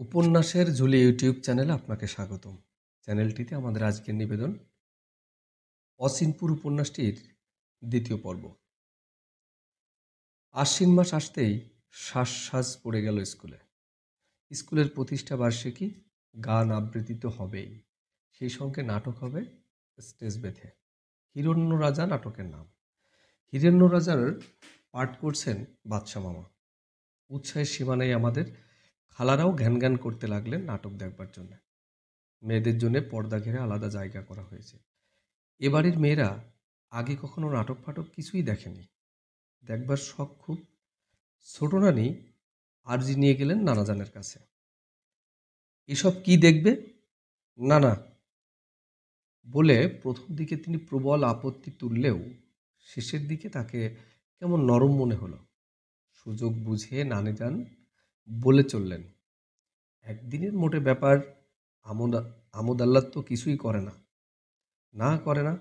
উপন্যাসের ঝুলি ইউটিউব চ্যানেলে আপনাকে স্বাগতম। চ্যানেলটিতে আমাদের আজকের নিবেদন অচিনপুর উপন্যাসটির দ্বিতীয় পর্ব। আশ্বিন মাস আসতেই শ্বাস পড়ে গেল স্কুলে। স্কুলের প্রতিষ্ঠা বার্ষিকী, গান আবৃত্তি তো হবেই, সেই সঙ্গে নাটক হবে স্টেজ বেঁধে। হিরণ্য রাজা নাটকের নাম। হিরণ্য রাজার পাঠ করছেন বাদশা মামা। উৎসাহের সীমা নেই আমাদের। খালারাও ঘ্যান ঘ্যান করতে লাগলেন নাটক দেখবার জন্য। মেয়েদের জন্য পর্দা ঘিরে আলাদা জায়গা করা হয়েছে। এবাড়ির মেয়েরা আগে কখনো নাটক ফাটক কিছুই দেখেনি, দেখবার শখ খুব। ছোট রানী আর্জি নিয়ে গেলেন নানাজানের কাছে। এসব কি দেখবে? না না বলে প্রথম দিকে তিনি প্রবল আপত্তি তুললেও শেষের দিকে তাকে কেমন নরম মনে হলো। সুযোগ বুঝে নানিজান বলে চললেন, একদিনের মোটে ব্যাপার, আমোদ আমোদ আহ্লাদ তো কিছুই করে না। না করে না,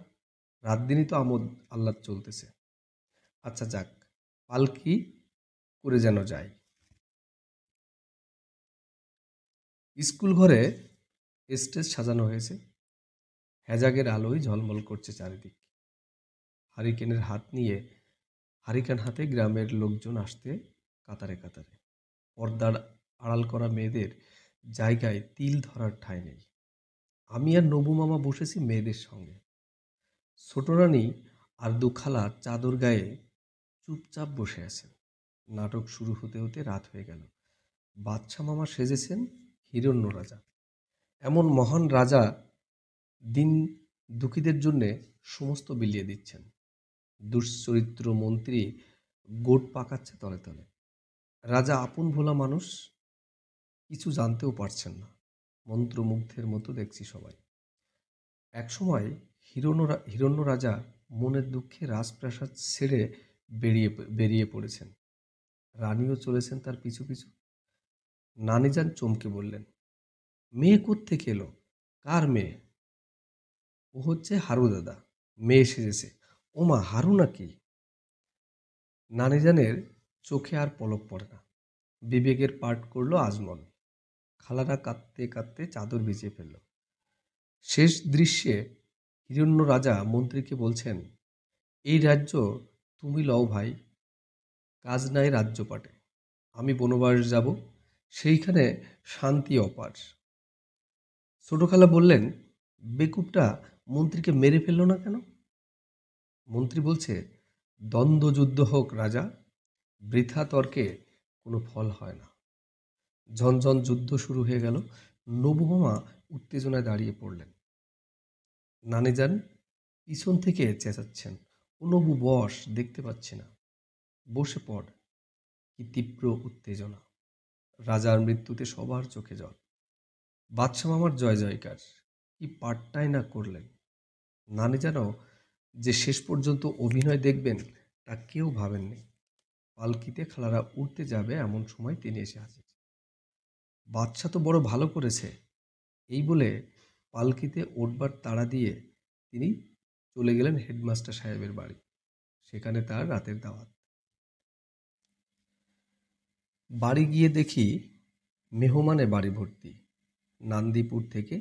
রাত দিনই তো আমোদ আহ্লাদ চলতেছে। আচ্ছা যাক, পালকি করে যেন যায়। স্কুল ঘরে স্টেজ সাজানো হয়েছে। হেজাগের আলোয় ঝলমল করছে চারিদিক। হারিকেন হাতে গ্রামের লোকজন আসতে কাতারে কাতারে। পর্দার আড়াল করা মেয়েদের জায়গায় তিল ধরার ঠাঁই নেই। আমি আর নবু মামা বসেছি মেয়েদের সঙ্গে। ছোট রানী আর দুখালা চাদর গায়ে চুপচাপ বসে আছেন। নাটক শুরু হতে হতে রাত হয়ে গেল। বাদশা মামা সেজেছেন হিরণ্য রাজা। এমন মহান রাজা দিন দুঃখীদের জন্যে সমস্ত বিলিয়ে দিচ্ছেন। দুশ্চরিত্র মন্ত্রী গোট পাকাচ্ছে তলে তলে। রাজা আপন ভোলা মানুষ, কিছু জানতেও পারছেন না। মন্ত্রমুগ্ধের মতো দেখছি সবাই। একসময় হিরণ্য রাজা মনের দুঃখে রাজপ্রাসাদ ছেড়ে বেরিয়ে পড়েছেন। রানীও চলেছেন তার পিছু পিছু। নানিজান চমকে বললেন, মেয়ে কোত্থেকে এলো? কার মেয়ে? ও হচ্ছে হারু দাদা, মেয়ে সেজেছে। ওমা, হারু নাকি? নানিজানের চোখে আর পলক পড়ে না। বিবেকের পাঠ করলো আজমল। খালারা কাঁদতে কাঁদতে চাদর ভিজিয়ে ফেলল। শেষ দৃশ্যে হিরণ্য রাজা মন্ত্রীকে বলছেন, এই রাজ্য তুমি লও ভাই, কাজ নাই রাজ্যপাটে। আমি বনবাস যাব, সেইখানে শান্তি অপার। ছোট খালা বললেন, বেকুবটা মন্ত্রীকে মেরে ফেলল না কেন? মন্ত্রী বলছে, দ্বন্দ্বযুদ্ধ হোক রাজা, বৃথা তর্কে কোনো ফল হয় না। ঝনঝন যুদ্ধ শুরু হয়ে গেল। নবু মামা উত্তেজনায় দাঁড়িয়ে পড়লেন। নানিজান পিছন থেকে চেঁচাচ্ছেন, ও নবু বস, দেখতে পাচ্ছি না। বসে পড়। কি তীব্র উত্তেজনা! রাজার মৃত্যুতে সবার চোখে জল। বাদশা মামার জয় জয়কার। কি পাঠটাই না করলেন! নানি যেন যে শেষ পর্যন্ত অভিনয় দেখবেন তা কেউ ভাবেননি। পালকিতে খালারা উঠতে যাবে এমন সময় তিনি এসে হাজির। বাদশা তো বড় ভালো করেছে, এই বলে পালকিতে উঠবার তাড়া দিয়ে তিনি চলে গেলেন হেডমাস্টার সাহেবের বাড়ি। সেখানে তার রাতের দাওয়াত। বাড়ি গিয়ে দেখি মেহমানে বাড়ি ভর্তি। নান্দিপুর থেকে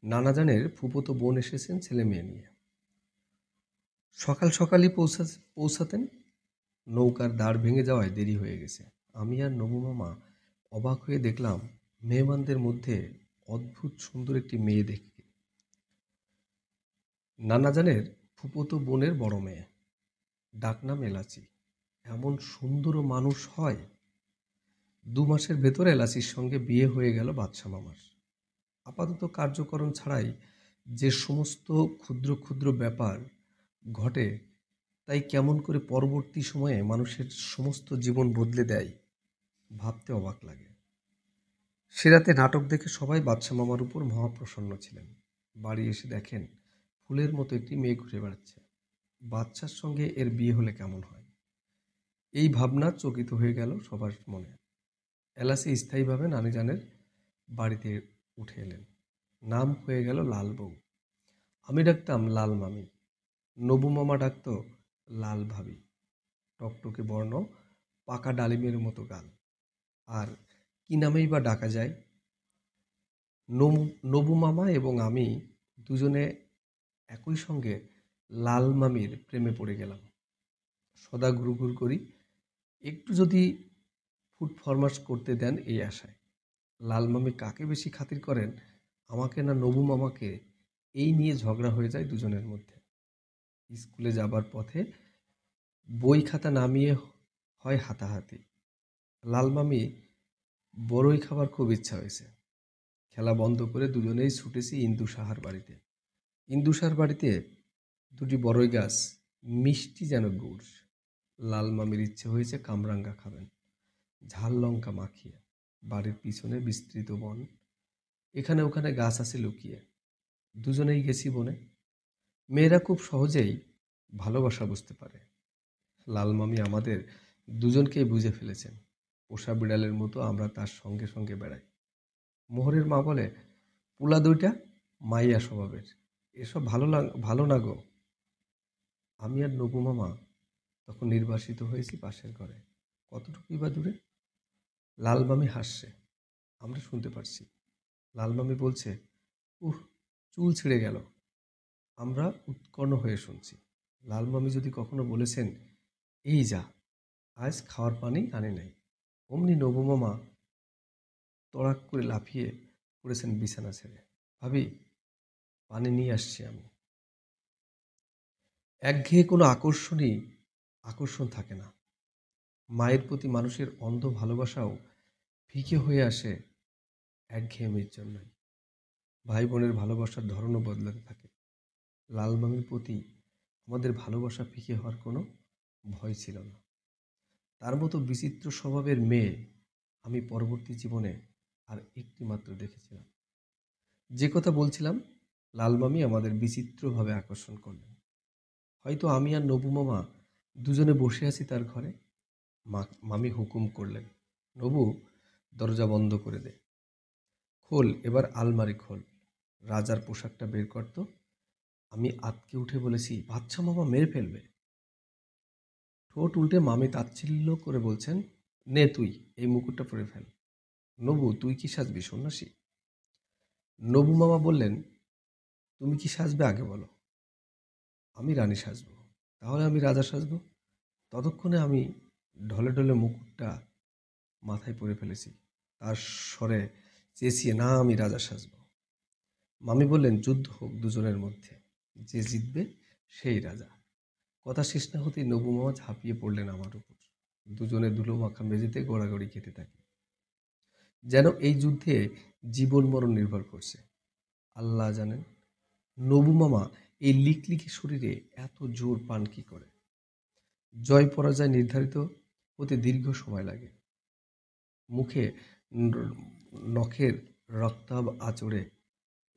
নানাজানের ফুফুতো বোন এসেছেন ছেলে মেয়ে নিয়ে। সকাল সকালই পৌঁছাতেন। নৌকার দাঁড় ভেঙে যাওয়ায় দেরি হয়ে গেছে। আমি আর নবু মামা অবাক হয়ে দেখলাম মেহমানদের মধ্যে অদ্ভুত সুন্দর একটি মেয়ে দেখি। নানাজানের ফুফুতো বোনের বড় মেয়ে, ডাকনাম এলাচি। এমন সুন্দর মানুষ হয়! 2 মাসের ভেতরে এলাচির সঙ্গে বিয়ে হয়ে গেল বাদশা মামার। আপাতত কার্যকরণ ছাড়াই যে সমস্ত ক্ষুদ্র ক্ষুদ্র ব্যাপার ঘটে, তাই কেমন করে পরবর্তী সময়ে মানুষের সমস্ত জীবন বদলে দেয়, ভাবতে অবাক লাগে। সে রাতে নাটক দেখে সবাই বাদশা মামার উপর মহাপ্রসন্ন ছিলেন। বাড়ি এসে দেখেন ফুলের মতো একটি মেয়ে ঘুরে বেড়াচ্ছে। বাচ্চার সঙ্গে এর বিয়ে হলে কেমন হয়, এই ভাবনা চকিত হয়ে গেল সবার মনে। এলাসি স্থায়ীভাবে নানিজানের বাড়িতে উঠে এলেন। নাম হয়ে গেল লাল বউ। আমি ডাকতাম লাল মামি, নবু মামা ডাকত লাল ভাবি। টকটকে বর্ণ, পাকা ডালিমের মতো গাল, আর কি নামেই বা ডাকা যায়? নবু মামা এবং আমি দুজনে একই সঙ্গে লাল মামির প্রেমে পড়ে গেলাম। সদা ঘুরঘুর করি, একটু যদি ফুড ফরমাশ করতে দেন এই আশায়। লাল মামি কাকে বেশি খাতির করেন, আমাকে না নবু মামাকে, এই নিয়ে ঝগড়া হয়ে যায় দুজনের মধ্যে। স্কুলে যাবার পথে বই খাতা নামিয়ে হয় হাতাহাতি। লাল মামি বড়ই খাবার খুব ইচ্ছা হয়েছে। খেলা বন্ধ করে দুজনেই ছুটেছি ইন্দু সাহার বাড়িতে। ইন্দু সাহার বাড়িতে দুটি বড়ই গাছ, মিষ্টি যেন গুড়। লাল মামির ইচ্ছে হয়েছে কামরাঙ্গা খাবেন, ঝাল লঙ্কা মাখিয়ে। বাড়ির পিছনে বিস্তৃত বন, এখানে ওখানে গাছ আছে লুকিয়ে। দুজনেই গেছি বনে। মেয়েরা খুব সহজেই ভালোবাসা বুঝতে পারে। লাল মামি আমাদের দুজনকেই বুঝে ফেলেছেন। পোষা বিড়ালের মতো আমরা তার সঙ্গে সঙ্গে বেড়াই। মোহরের মা বলে, পোলা দুইটা মাইয়া স্বভাবের, এসব ভালো না গো। আমি আর নবু মামা তখন নির্বাসিত হয়েছি পাশের ঘরে। কতটুকুই বা দূরে। লাল মামি হাসছে, আমরা শুনতে পারছি। লাল মামি বলছে, উহ, চুল ছিঁড়ে গেল। আমরা উৎকণ্ঠ হয়ে শুনছি। লাল মামি যদি কখনো বলেছেন, এই যা, আজ খাওয়ার পানি আনে নাই, অমনি নবু মামা তড়াক করে লাফিয়ে পড়েছেন বিছানা ছেড়ে। ভাবি, পানি নিয়ে আসছি আমি। একঘেয়ে কোনো আকর্ষণ থাকে না। মায়ের প্রতি মানুষের অন্ধ ভালোবাসাও ফিকে হয়ে আসে একঘেয়েমির জন্যই। ভাই বোনের ভালোবাসার ধরনও বদলাতে থাকে। লাল মামির প্রতি আমাদের ভালোবাসা ফিকে হওয়ার কোনো ভয় ছিল না। তার মতো বিচিত্র স্বভাবের মেয়ে আমি পরবর্তী জীবনে আর একটি মাত্র দেখেছিলাম। যে কথা বলছিলাম, লাল মামি আমাদের বিচিত্রভাবে আকর্ষণ করলেন। হয়তো আমি আর নবু মামা দুজনে বসে আছি তার ঘরে। মামি হুকুম করলেন, নবু, দরজা বন্ধ করে দে। খোল, এবার আলমারি খোল, রাজার পোশাকটা বের করতো। আমি আঁতকে উঠে বলেছি, বাচ্চা মামা মেরে ফেলবে। ঠোঁট উল্টে মামি তাচ্ছিল্য করে বলছেন, নে তুই এই মুকুটটা পরে ফেল। নবু, তুই কি সাজবি সন্ন্যাসী? নবু মামা বললেন, তুমি কি সাজবে আগে বলো। আমি রানী সাজবো। তাহলে আমি রাজা সাজবো। ততক্ষণে আমি ঢলে ঢলে মুকুটটা মাথায় পরে ফেলেছি। তার স্বরে চেঁচিয়ে, না, আমি রাজা সাজবো। মামি বললেন, যুদ্ধ হোক দুজনের মধ্যে, যে জিতবে সেই রাজা। কথা শেষ না হতেই নবু মামা ঝাঁপিয়ে পড়লেন আমার উপর। দুজনে ধুলো মাখা মেঝেতে গড়াগড়ি খেতে থাকি, যেন এই যুদ্ধে জীবন মরণ নির্ভর করছে। আল্লাহ জানেন, নবু মামা এই লিকলিকে শরীরে এত জোর পান কি করে। জয় পরাজয় নির্ধারিত হতে দীর্ঘ সময় লাগে। মুখে নখের রক্তাভ আঁচড়ে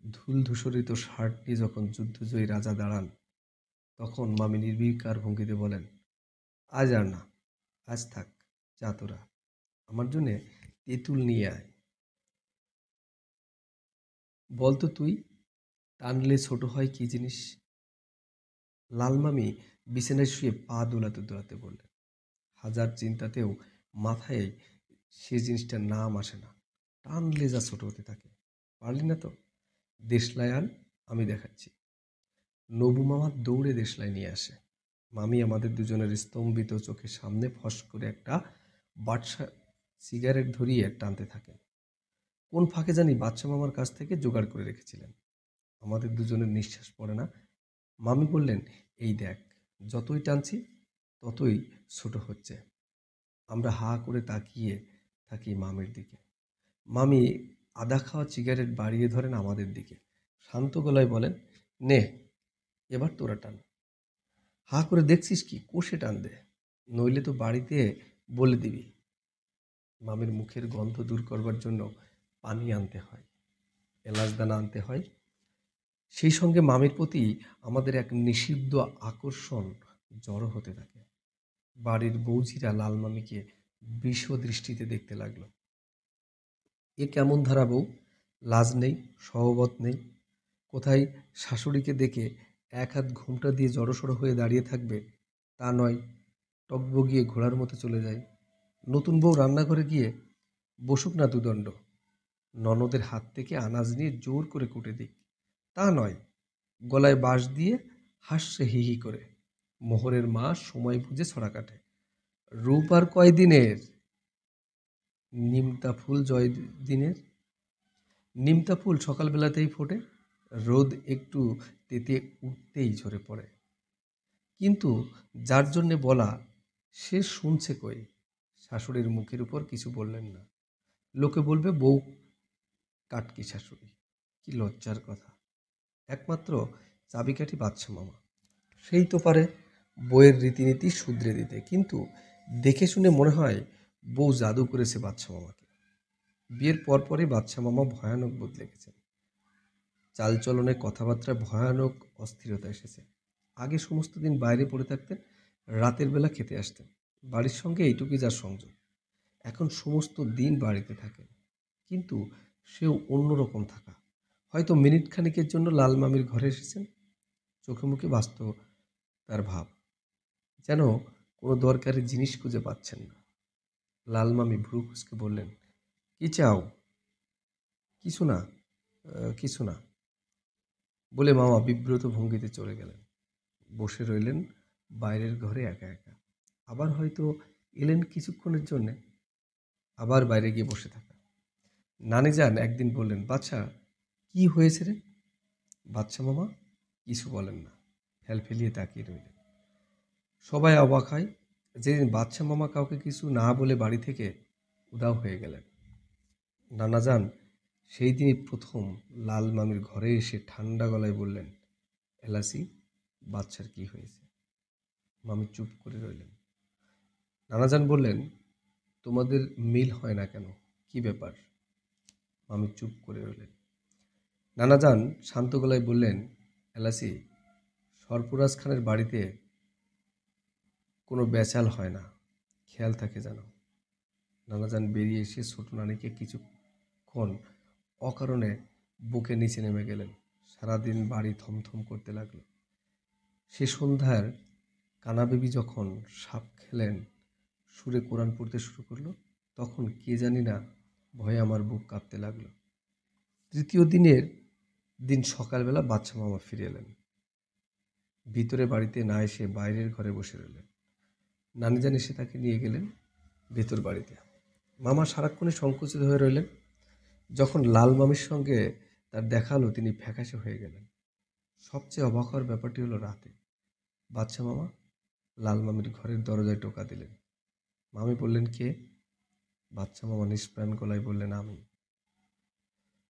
ধুল ধূসরিত শার্ট নিয়ে যখন যুদ্ধজয়ী রাজা দাঁড়ান, তখন মামি নির্বিকার ভঙ্গিতে বলেন, আজ আর না, আজ থাক, যা তোরা, আমার জন্যে তেঁতুল নিয়ে আয়। বলতো তুই, টানলে ছোট হয় কি জিনিস? লাল মামি বিছানায় শুয়ে পা দোলাতে দোলাতে বললেন, হাজার চিন্তাতেও মাথায় সে জিনিসটার নাম আসে না। টানলে যা ছোট হতে থাকে। পারলি না তো? দেশলাই আন, আমি দেখাচ্ছি। নবু মামা দৌড়ে দেশলাই নিয়ে আসে। মামি আমাদের দুজনের স্তম্ভিত চোখের সামনে ফস করে একটা বাদশা সিগারেট ধরিয়ে টানতে থাকেন। কোন ফাঁকে জানি বাদশা মামার কাছ থেকে জোগাড় করে রেখেছিলেন। আমাদের দুজনের নিঃশ্বাস পড়ে না। মামি বললেন, এই দেখ, যতই টানছি ততই ছোট হচ্ছে। আমরা হা করে তাকিয়ে থাকি মামির দিকে। মামি আদা খাওয়া সিগারেট বাড়িয়ে ধরেন আমাদের দিকে। শান্ত গলায় বলেন, নে, এবার তোরা টান। হা করে দেখছিস কি, কষে টান দে, নইলে তো বাড়িতে বলে দিবি। মামির মুখের গন্ধ দূর করবার জন্য পানি আনতে হয়, এলাচ দানা আনতে হয়। সেই সঙ্গে মামির প্রতি আমাদের এক নিষিদ্ধ আকর্ষণ জড়ো হতে থাকে। বাড়ির বৌঝিরা লাল মামিকে বিষ দৃষ্টিতে দেখতে লাগলো। এ কেমন ধারা বউ, লাজ নেই, সহবত নেই। কোথায় শাশুড়িকে দেখে এক হাত ঘোমটা দিয়ে জড়সড় হয়ে দাঁড়িয়ে থাকবে তা নয়, টগবগিয়ে ঘোড়ার মতো চলে যায়। নতুন বউ রান্নাঘরে গিয়ে বসুক না দুদণ্ড, ননদের হাত থেকে আনাজ নিয়ে জোর করে কুটে দিক, তা নয়, গলায় বাঁশ দিয়ে হাসছে হি হি করে। মোহরের মা সময় বুঝে ছড়া কাটে। রূপ আর কয়দিনের, নিমতা ফুল জয় দিনের। নিমতা ফুল সকালবেলাতেই ফোটে, রোদ একটু তেতে উঠতেই ঝরে পড়ে। কিন্তু যার জন্যে বলা, সে শুনছে কই? শাশুড়ির মুখের উপর কিছু বললেন না। লোকে বলবে বউ কাটকি শাশুড়ি। কি লজ্জার কথা! একমাত্র চাবিকাঠি বাদশা মামা, সেই তো পারে বইয়ের রীতিনীতি শুধরে দিতে। কিন্তু দেখে শুনে মনে হয় বউ জাদু করেছে বাদশা মামাকে। বিয়ের পরপরই বাদশা মামা ভয়ানক বদলে গেছেন। চালচলনে, কথাবার্তায় ভয়ানক অস্থিরতা এসেছে। আগে সমস্ত দিন বাইরে পড়ে থাকতেন, রাতের বেলা খেতে আসতেন, বাড়ির সঙ্গে এইটুকুই যার সংযোগ। এখন সমস্ত দিন বাড়িতে থাকেন, কিন্তু সেও অন্যরকম থাকা। হয়তো মিনিট খানিকের জন্য লাল মামির ঘরে এসেছেন, চোখে মুখে বাস্তব তার ভাব, যেন কোনো দরকারি জিনিস খুঁজে পাচ্ছেন না। লাল মামি ভ্রু কুঁচকে বললেন, কি চাও? কিছু না, কিছু না, বলে মামা বিব্রত ভঙ্গিতে চলে গেলেন। বসে রইলেন বাইরের ঘরে একা একা। আবার হয়তো এলেন কিছুক্ষণের জন্যে, আবার বাইরে গিয়ে বসে থাকা। নানি যান একদিন বললেন, বাচ্চা কি হয়েছে রে? বাচ্চা মামা কিছু বলেন না, ফেলফেলিয়ে তাকিয়ে রইলেন। সবাই অবাক হয় যেদিন বাচ্চা মামা কাউকে কিছু না বলে বাড়ি থেকে উধাও হয়ে গেলেন। নানা যান সেই দিনই প্রথম লাল মামির ঘরে এসে ঠান্ডা গলায় বললেন, এলাসি, বাচ্চার কি হয়েছে? মামি চুপ করে রইলেন। নানাজান বললেন, তোমাদের মিল হয় না কেন? কি ব্যাপার? মামি চুপ করে রইলেন। নানাজান শান্ত গলায় বললেন, এলাসি, সরফরাজ খানের বাড়িতে কোনো বেচাল হয় না, খেয়াল থাকে যেন। নানাজান বেরিয়ে এসে ছোট নানিকে কিছুক্ষণ অকারণে বুকে নিচে নেমে গেলেন। সারাদিন বাড়ি থমথম করতে লাগলো। সে সন্ধ্যার কানাবেবি যখন সাপ খেলেন সুরে কোরআন পড়তে শুরু করলো, তখন কে জানি না ভয়ে আমার বুক কাঁপতে লাগলো। তৃতীয় দিন সকালবেলা বাচ্চা মামা ফিরে এলেন। ভিতরে বাড়িতে না এসে বাইরের ঘরে বসে রইলেন। নানিজান এসে তাকে নিয়ে গেলেন ভেতর বাড়িতে। মামা সারাক্ষণে সংকুচিত হয়ে রইলেন। যখন লাল মামির সঙ্গে তার দেখা হলো, তিনি ফ্যাকাশে হয়ে গেলেন। সবচেয়ে অবাক হওয়ার ব্যাপারটি হলো রাতে বাচ্চা মামা লাল মামির ঘরের দরজায় টোকা দিলেন। মামি বললেন, কে? বাচ্চা মামা নিষ্প্রাণ গলায় বললেন, আমি।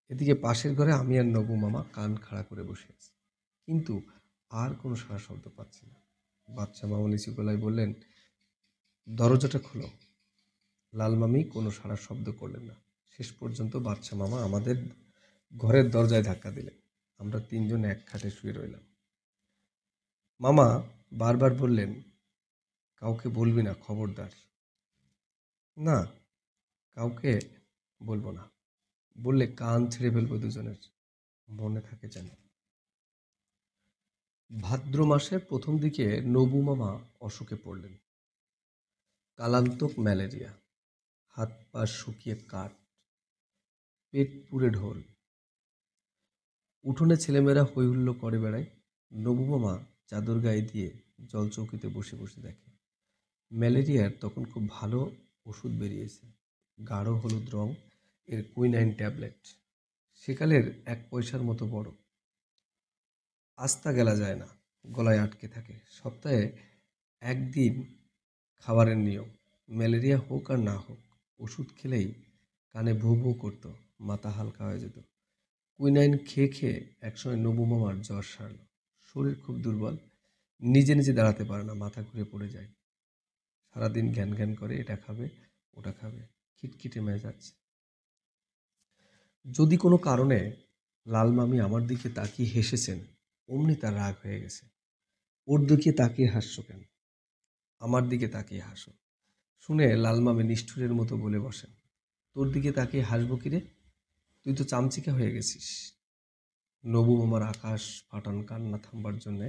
এদিকে পাশের ঘরে আমি আর নবু মামা কান খাড়া করে বসে আছি, কিন্তু আর কোনো সাড়া শব্দ পাচ্ছি না। বাচ্চা মামা নিচু গলায় বললেন, দরজাটা খুলো। লাল মামি কোনো সাড়া শব্দ করলেন না। শেষ পর্যন্ত বাচ্চা মামা আমাদের ঘরের দরজায় ধাক্কা দিলেন। আমরা তিনজন এক খাটে শুয়ে রইলাম। মামা বারবার বললেন, কাউকে বলবি না, খবরদার। না, কাউকে বলবো না, বললে কান ছিঁড়ে ফেলবো দুজনের, মনে থাকে যেন। ভাদ্র মাসের প্রথম দিকে নবু মামা অসুখে পড়লেন। কালান্তক ম্যালেরিয়া, হাত পা শুকিয়ে কাঠ, পেট পুড়ে ঢোল। উঠোনে ছেলেমেয়েরা হৈ হুল্লো করে বেড়ায়। নবু মামা চাদর গায়ে দিয়ে জলচৌকিতে বসে বসে দেখে। ম্যালেরিয়ার তখন খুব ভালো ওষুধ বেরিয়েছে, গাঢ় হলুদ রং, এর কুইনাইন ট্যাবলেট। সেকালের 1 পয়সার মতো বড়। আস্তা গেলা যায় না, গলায় আটকে থাকে। সপ্তাহে একদিন খাবারের নিয়ম। ম্যালেরিয়া হোক আর না হোক, ওষুধ খেলেই কানে ভু ভু করতো, মাথা হালকা হয়ে যেত। কুইনাইন খেয়ে খেয়ে একসময় নবু মামার জ্বর সারল। শরীর খুব দুর্বল, নিজে নিজে দাঁড়াতে পারে না, মাথা ঘুরে পড়ে যায়। সারাদিন ঘ্যান ঘ্যান করে, এটা খাবে ওটা খাবে, খিটখিটে মেজাজ। যদি কোনো কারণে লাল মামি আমার দিকে তাকিয়ে হেসেছেন, অমনি তার রাগ হয়ে গেছে। ওর দিকে তাকিয়ে হাসছো কেন? আমার দিকে তাকিয়ে হাসো। শুনে লাল মামি নিষ্ঠুরের মতো বলে বসেন, তোর দিকে তাকিয়ে হাসবো কিরে? তুই তো চামচিকা হয়ে গেছিস। নবু মামার আকাশ ফাটান কান্না থামবার জন্যে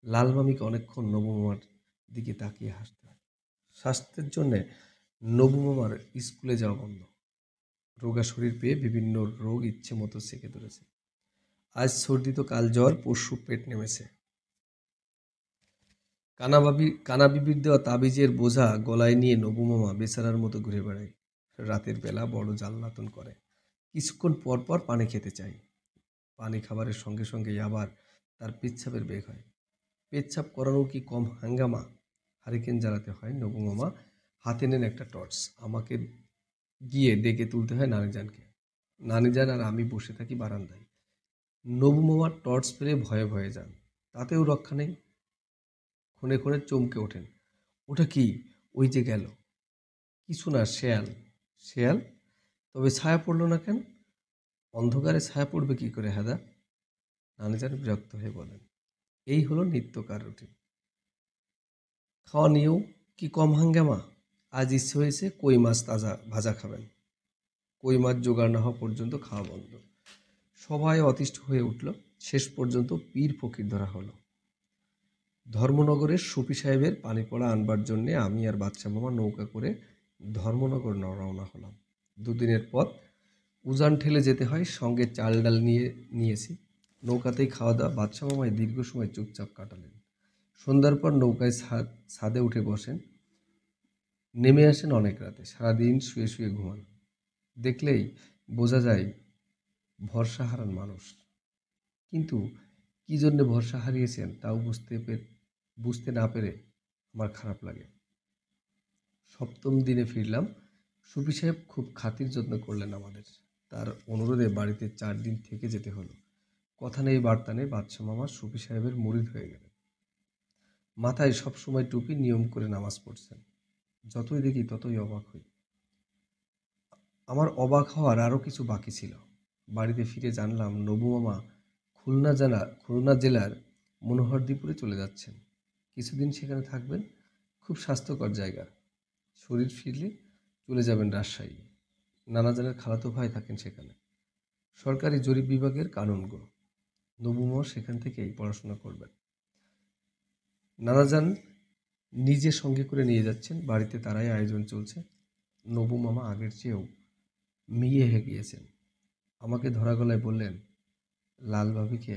লাল মামিকে অনেকক্ষণ নবু মামার দিকে তাকিয়ে হাসতে হয়। স্বাস্থ্যের জন্যে নবু মামার স্কুলে যাওয়া বন্ধ। রোগা শরীর পেয়ে বিভিন্ন রোগ ইচ্ছে মতো সেঁকে ধরেছে। আজ সর্দি তো কাল জ্বর, পরশু পেট নেমেছে। কানা বিবির দেওয়া তাবিজের বোঝা গলায় নিয়ে নবুমামা বেচারার মতো ঘুরে বেড়ায়। রাতের বেলা বড় জ্বালাতন করে। কিছুক্ষণ পর পর পানি খেতে চাই। পানি খাবারের সঙ্গে সঙ্গেই আবার তার পেচ্ছাপের বেগ হয়। পেচ্ছাপ করানো কি কম হাঙ্গামা? হারিকেন জ্বালাতে হয়। নবুমামা হাতে নেন একটা টর্চ। আমাকে গিয়ে ডেকে তুলতে হয় নানিজানকে। নানিজান আর আমি বসে থাকি বারান্দায়। নবুমামা টর্চ পেলে ভয়ে ভয়ে যান। তাতেও রক্ষা নেই। ক্ষণে ক্ষণে চমকে ওঠেন। ওটা কি? ওই যে গেল। কিছু না, শেয়াল। শেয়াল? তবে ছায়া পড়ল না কেন? অন্ধকারে ছায়া পড়বে কি করে হাদা? নানিজান বিরক্ত হয়ে বলেন, এই হলো নিত্যকার রুটিন। খাওয়া নিয়েও কি কম হাঙ্গামা? আজ ইচ্ছে হয়েছে কই মাছ তাজা ভাজা খাবেন। কই মাছ জোগাড় না হওয়া পর্যন্ত খাওয়া বন্ধ। সবাই অতিষ্ঠ হয়ে উঠল। শেষ পর্যন্ত পীর ফকির ধরা হলো। ধর্মনগরের সুফি সাহেবের পানিপড়া আনবার জন্যে আমি আর বাদশা মামা নৌকা করে ধর্মনগর রওনা হলাম। দুদিনের পথ। উজান ঠেলে যেতে হয়, সঙ্গে চাল ডাল নিয়েছি। নৌকাতেই খাওয়া দাওয়া। বাদশা মামায় দীর্ঘ সময় চুপচাপ কাটালেন। সন্ধ্যার পর নৌকায় ছাদে উঠে বসেন। নেমে আসেন অনেক রাতে। সারাদিন শুয়ে শুয়ে ঘুমান। দেখলেই বোঝা যায় ভরসা হারান মানুষ। কিন্তু কী জন্যে ভরসা হারিয়েছেন তাও বুঝতে না পেরে আমার খারাপ লাগে। সপ্তম দিনে ফিরলাম। সুফি সাহেব খুব খাতির যত্ন করলেন আমাদের। তার অনুরোধে বাড়িতে 4 দিন থেকে যেতে হলো। কথা নেই বার্তা নেই, বাদশা মামা সুফি সাহেবের মুরিদ হয়ে গেলেন। মাথায় সবসময় টুপি, নিয়ম করে নামাজ পড়ছেন। যতই দেখি ততই অবাক হই। আমার অবাক হওয়ার আরও কিছু বাকি ছিল। বাড়িতে ফিরে জানলাম নবু মামা খুলনা জেলার মনোহরদীপুরে চলে যাচ্ছেন। কিছুদিন সেখানে থাকবেন। খুব স্বাস্থ্যকর জায়গা। শরীর ফিরলে চলে যাবেন রাজশাহী। নানাজানের খালাতো ভাই থাকেন সেখানে। সরকারি জরিপ বিভাগের কানুনগো। নবু মামা সেখান থেকেই পড়াশোনা করবেন। নানাজান নিজে সঙ্গে করে নিয়ে যাচ্ছেন। বাড়িতে তারাই আয়োজন চলছে। নবু মামা আগের চেয়েও মিয়ে গিয়েছেন। আমাকে ধরা গলায় বললেন, লাল ভাবিকে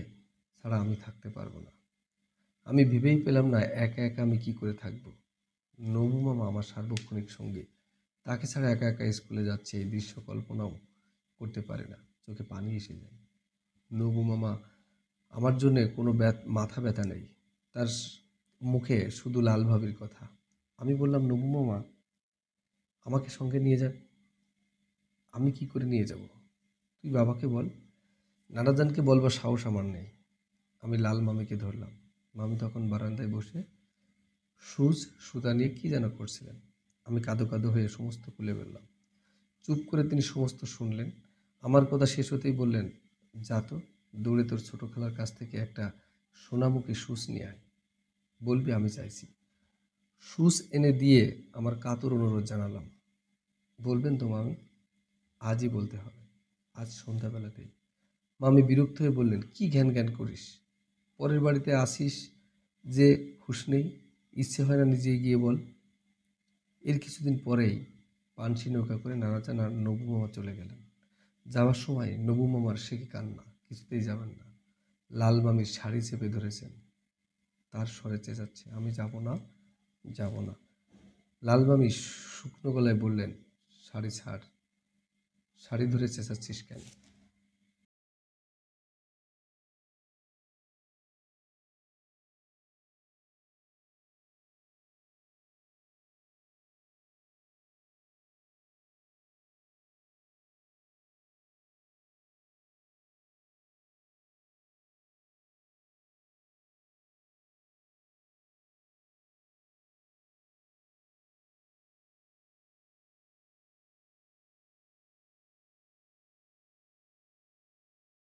ছাড়া আমি থাকতে পারবো না। আমি ভেবেই পেলাম না একা একা আমি কি করে থাকব। নবু মামা আমার সার্বক্ষণিক সঙ্গী। তাকে ছাড়া একা একা স্কুলে যাচ্ছে এই দৃশ্য কল্পনাও করতে পারে না। চোখে পানি এসে যায়। নবু মামা আমার জন্যে কোনো মাথা ব্যথা নেই। তার মুখে শুধু লাল ভাবির কথা। আমি বললাম, নবু মামা আমাকে সঙ্গে নিয়ে যান। আমি কি করে নিয়ে যাব? তুই বাবাকে বল। নানাজানকে বলবার সাহস আমার নেই। আমি লাল মামিকে ধরলাম। মামি তখন বারান্দায় বসে সুতা নিয়ে কি যেন করছিলেন। আমি কাঁদো কাঁদো হয়ে সমস্ত খুলে ফেললাম। চুপ করে তিনি সমস্ত শুনলেন। আমার কথা শেষ হতেই বললেন, যা তো, দৌড়ে তোর ছোট খালার কাছ থেকে একটা সোনামুখী সুচ নিয়ে আয়। বলবি আমি চাইছি। সুচ এনে দিয়ে আমার কাতর অনুরোধ জানালাম, বলবেন তো মামি? আজই বলতে হবে, আজ সন্ধ্যাবেলাতেই। মামি বিরক্ত হয়ে বললেন, কি ঘ্যান ঘ্যান করিস? পরের বাড়িতে আসিস যে হুঁশ নেই? ইচ্ছে হয় না নিজে গিয়ে বল? এর কিছুদিন পরেই পানসি নৌকা করে নানাজান আর নবু মামা চলে গেলেন। যাওয়ার সময় নবু মামার সে কি কান্না, কিছুতেই যাবেন না। লাল মামির শাড়ি চেপে ধরেছেন। তার স্বরে চেঁচাচ্ছে, আমি যাব না, যাব না। লাল মামি শুকনো গলায় বললেন, শাড়ি ছাড়। শাড়ি ধরে চেঁচাচ্ছিস কেন?